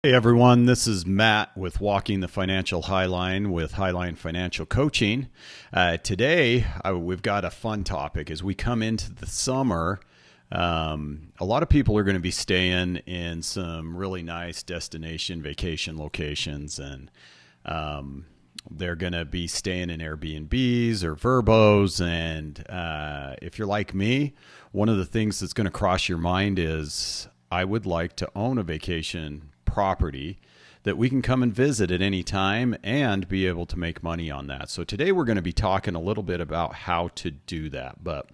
Hey everyone, this is Matt with Walking the Financial Highline with Highline Financial Coaching. Today, we've got a fun topic. As we come into the summer, a lot of people are going to be staying in some really nice destination vacation locations, and they're going to be staying in Airbnbs or Verbos. And if you're like me, one of the things that's going to cross your mind is, I would like to own a vacation property that we can come and visit at any time and be able to make money on that. So today we're going to be talking a little bit about how to do that. But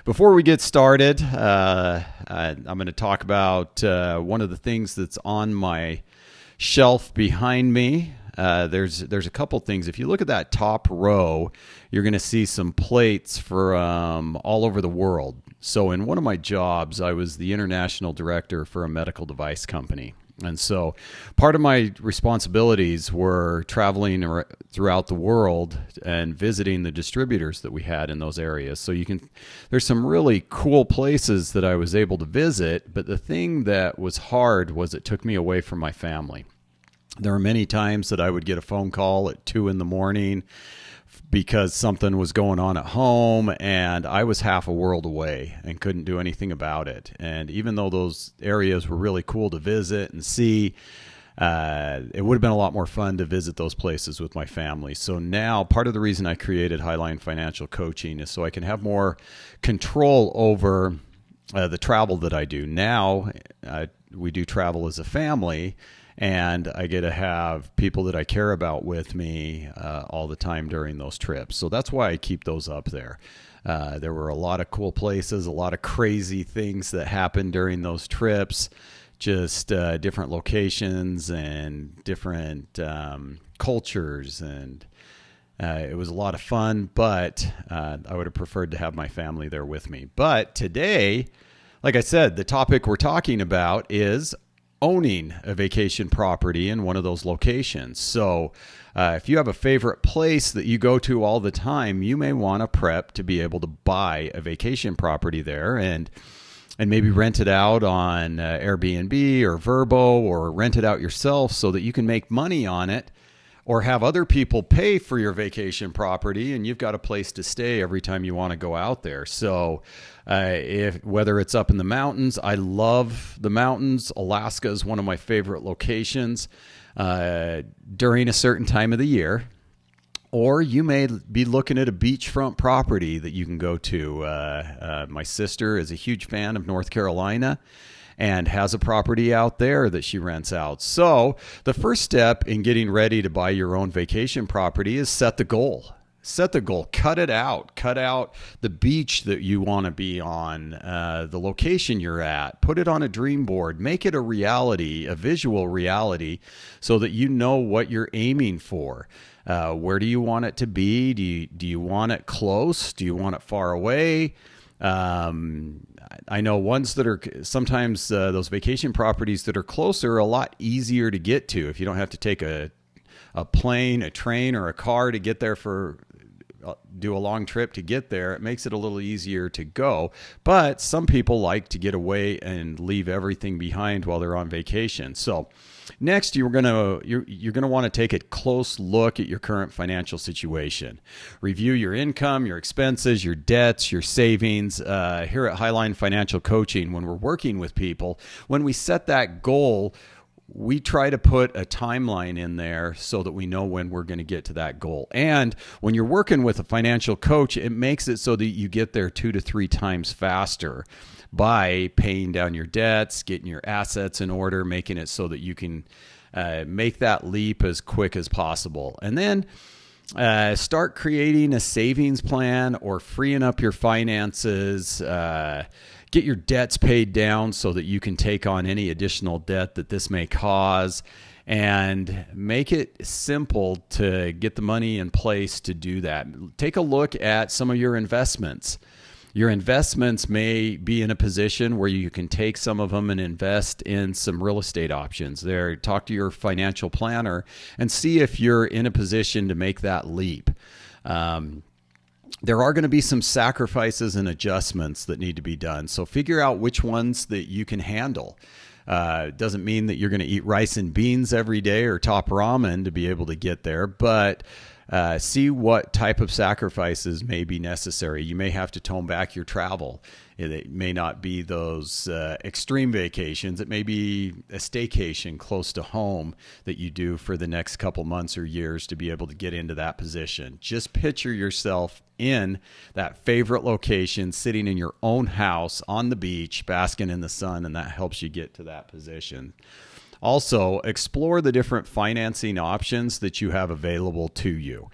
before we get started, I'm going to talk about one of the things that's on my shelf behind me. There's a couple things. If you look at that top row, you're going to see some plates from all over the world. So in one of my jobs, I was the international director for a medical device company. And so part of my responsibilities were traveling throughout the world and visiting the distributors that we had in those areas. So there's some really cool places that I was able to visit, but the thing that was hard was it took me away from my family. There were many times that I would get a phone call at 2 a.m. because something was going on at home and I was half a world away and couldn't do anything about it. And even though those areas were really cool to visit and see, it would have been a lot more fun to visit those places with my family. So now part of the reason I created Highline Financial Coaching is so I can have more control over the travel that I do. Now we do travel as a family, and I get to have people that I care about with me all the time during those trips. So that's why I keep those up there. There were a lot of cool places, a lot of crazy things that happened during those trips, just different locations and different cultures. And it was a lot of fun, but I would have preferred to have my family there with me. But today, like I said, the topic we're talking about is owning a vacation property in one of those locations. So if you have a favorite place that you go to all the time, you may want to prep to be able to buy a vacation property there and maybe rent it out on Airbnb or Vrbo, or rent it out yourself so that you can make money on it, or have other people pay for your vacation property and you've got a place to stay every time you want to go out there. So whether it's up in the mountains, I love the mountains. Alaska is one of my favorite locations during a certain time of the year. Or you may be looking at a beachfront property that you can go to. My sister is a huge fan of North Carolina and has a property out there that she rents out. So the first step in getting ready to buy your own vacation property is set the goal. Set the goal. Cut it out. Cut out the beach that you want to be on, the location you're at. Put it on a dream board. Make it a reality, a visual reality, so that you know what you're aiming for. Where do you want it to be? Do you want it close? Do you want it far away? I know ones that are sometimes those vacation properties that are closer are a lot easier to get to. If you don't have to take a plane, a train, or a car to get there do a long trip to get there, it makes it a little easier to go. But some people like to get away and leave everything behind while they're on vacation. So next, you're gonna want to take a close look at your current financial situation. Review your income, your expenses, your debts, your savings. Here at Highline Financial Coaching, when we're working with people, when we set that goal, we try to put a timeline in there so that we know when we're going to get to that goal. And when you're working with a financial coach, it makes it so that you get there 2 to 3 times faster by paying down your debts, getting your assets in order, making it so that you can make that leap as quick as possible. And then start creating a savings plan or freeing up your finances. Get your debts paid down so that you can take on any additional debt that this may cause, and make it simple to get the money in place to do that. Take a look at some of your investments. Your investments may be in a position where you can take some of them and invest in some real estate options. Talk to your financial planner and see if you're in a position to make that leap. There are going to be some sacrifices and adjustments that need to be done. So figure out which ones that you can handle. It doesn't mean that you're going to eat rice and beans every day or top ramen to be able to get there, but see what type of sacrifices may be necessary. You may have to tone back your travel. It may not be those extreme vacations. It may be a staycation close to home that you do for the next couple months or years to be able to get into that position. Just picture yourself in that favorite location, sitting in your own house on the beach, basking in the sun, and that helps you get to that position. Also, explore the different financing options that you have available to you.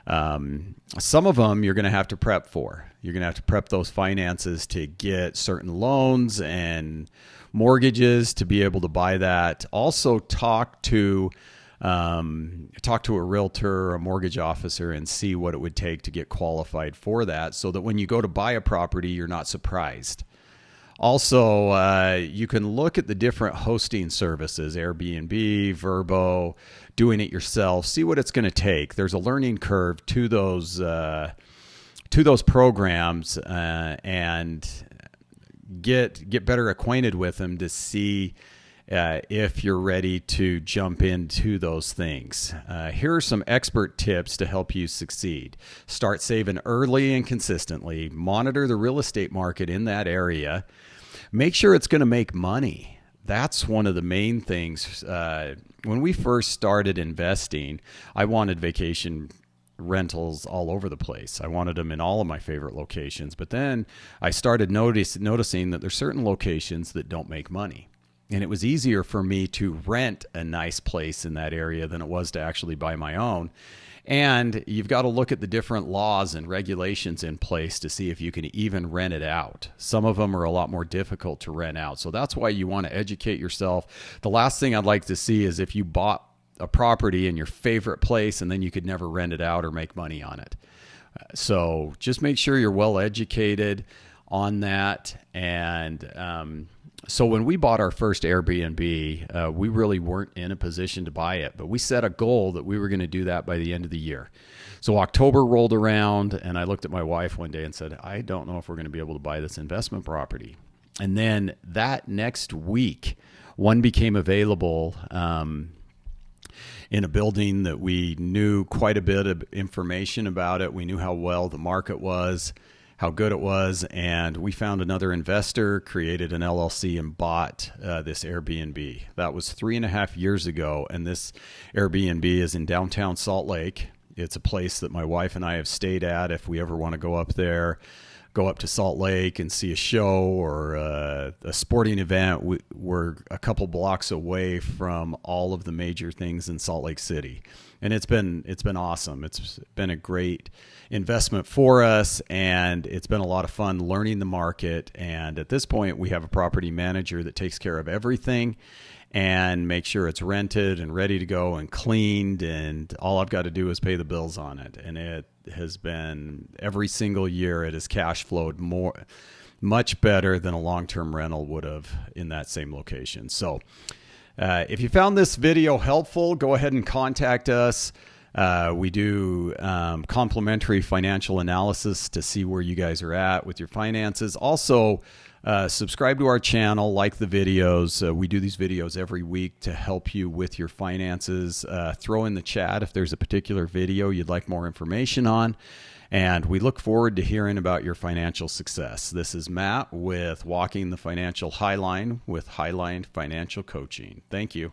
Some of them you're going to have to prep for. You're going to have to prep those finances to get certain loans and mortgages to be able to buy that. Also, talk to a realtor or a mortgage officer and see what it would take to get qualified for that, so that when you go to buy a property, you're not surprised. Also, you can look at the different hosting services, Airbnb, Vrbo, doing it yourself, see what it's going to take. There's a learning curve to those programs, and get better acquainted with them to see if you're ready to jump into those things. Here are some expert tips to help you succeed. Start saving early and consistently. Monitor the real estate market in that area. Make sure it's going to make money. That's one of the main things. When we first started investing, I wanted vacation rentals all over the place. I wanted them in all of my favorite locations. But then I started noticing that there's certain locations that don't make money. And it was easier for me to rent a nice place in that area than it was to actually buy my own. And you've got to look at the different laws and regulations in place to see if you can even rent it out. Some of them are a lot more difficult to rent out. So that's why you want to educate yourself. The last thing I'd like to see is if you bought a property in your favorite place and then you could never rent it out or make money on it. So just make sure you're well educated on that. And so when we bought our first Airbnb, we really weren't in a position to buy it, but we set a goal that we were going to do that by the end of the year. So October rolled around, and I looked at my wife one day and said, I don't know if we're going to be able to buy this investment property. And then that next week, one became available in a building that we knew quite a bit of information about it. We knew how well the market was, how good it was, and we found another investor, created an LLC, and bought this Airbnb. That was 3.5 years ago, and this Airbnb is in downtown Salt Lake. It's a place that my wife and I have stayed at if we ever want to go up there, go up to Salt Lake and see a show or a sporting event. We're a couple blocks away from all of the major things in Salt Lake City. And it's been awesome. It's been a great investment for us, and it's been a lot of fun learning the market. And at this point, we have a property manager that takes care of everything and make sure it's rented and ready to go and cleaned, and all I've got to do is pay the bills on it. And it has been, every single year, it has cash flowed much better than a long-term rental would have in that same location. So if you found this video helpful, go ahead and contact us. We do complimentary financial analysis to see where you guys are at with your finances. Also, subscribe to our channel, like the videos. We do these videos every week to help you with your finances. Throw in the chat if there's a particular video you'd like more information on. And we look forward to hearing about your financial success. This is Matt with Walking the Financial Highline with Highline Financial Coaching. Thank you.